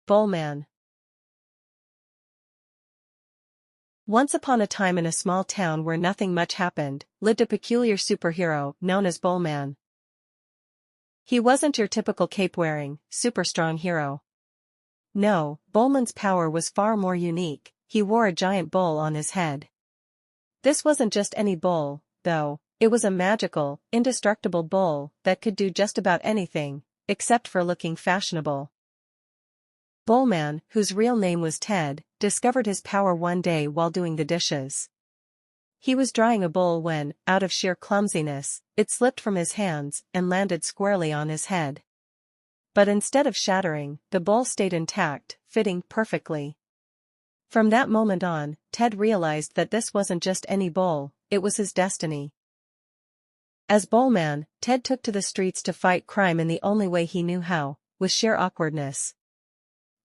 Bowlman. Once upon a time in a small town where nothing much happened, lived a peculiar superhero known as Bowlman. He wasn't your typical cape-wearing, super-strong hero. No, Bowlman's power was far more unique. He wore a giant bowl on his head. This wasn't just any bowl, though. It was a magical, indestructible bowl that could do just about anything, except for looking fashionable. Bowlman, whose real name was Ted, discovered his power one day while doing the dishes. He was drying a bowl when, out of sheer clumsiness, it slipped from his hands and landed squarely on his head. But instead of shattering, the bowl stayed intact, fitting perfectly. From that moment on, Ted realized that this wasn't just any bowl, it was his destiny. As Bowlman, Ted took to the streets to fight crime in the only way he knew how, with sheer awkwardness.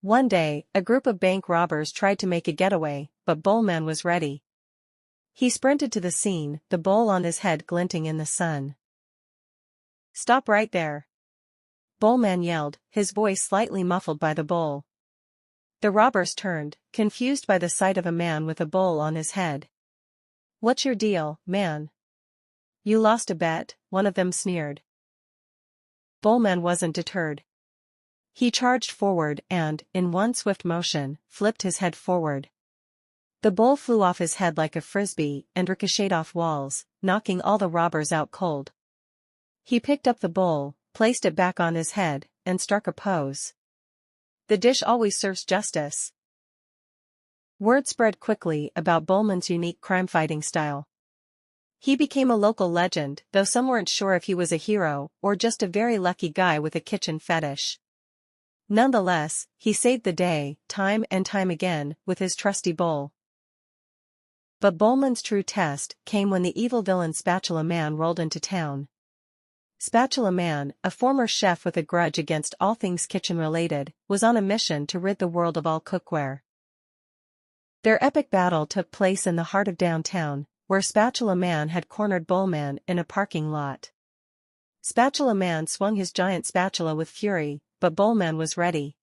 One day, a group of bank robbers tried to make a getaway, but Bowlman was ready. He sprinted to the scene, the bowl on his head glinting in the sun. "Stop right there!" Bowlman yelled, his voice slightly muffled by the bowl. The robbers turned, confused by the sight of a man with a bowl on his head. "What's your deal, man? You lost a bet?" one of them sneered. Bowlman wasn't deterred. He charged forward and, in one swift motion, flipped his head forward. The bowl flew off his head like a frisbee and ricocheted off walls, knocking all the robbers out cold. He picked up the bowl, placed it back on his head, and struck a pose. "The dish always serves justice." Word spread quickly about Bowlman's unique crime-fighting style. He became a local legend, though some weren't sure if he was a hero or just a very lucky guy with a kitchen fetish. Nonetheless, he saved the day, time and time again, with his trusty bowl. But Bowlman's true test came when the evil villain Spatula Man rolled into town. Spatula Man, a former chef with a grudge against all things kitchen-related, was on a mission to rid the world of all cookware. Their epic battle took place in the heart of downtown, where Spatula Man had cornered Bowlman in a parking lot. Spatula Man swung his giant spatula with fury, but Bowlman was ready.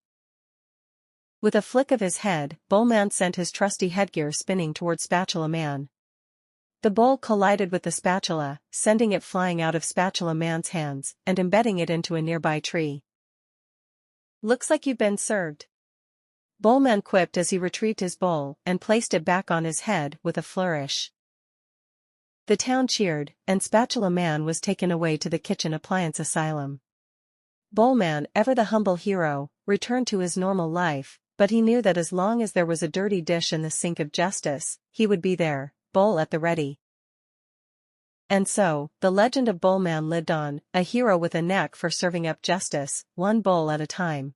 With a flick of his head, Bowlman sent his trusty headgear spinning toward Spatula Man. The bowl collided with the spatula, sending it flying out of Spatula Man's hands and embedding it into a nearby tree. "Looks like you've been served," Bowlman quipped as he retrieved his bowl and placed it back on his head with a flourish. The town cheered, and Spatula Man was taken away to the kitchen appliance asylum. Bowlman, ever the humble hero, returned to his normal life, but he knew that as long as there was a dirty dish in the sink of justice, he would be there, bowl at the ready. And so, the legend of Bowlman lived on, a hero with a knack for serving up justice, one bowl at a time.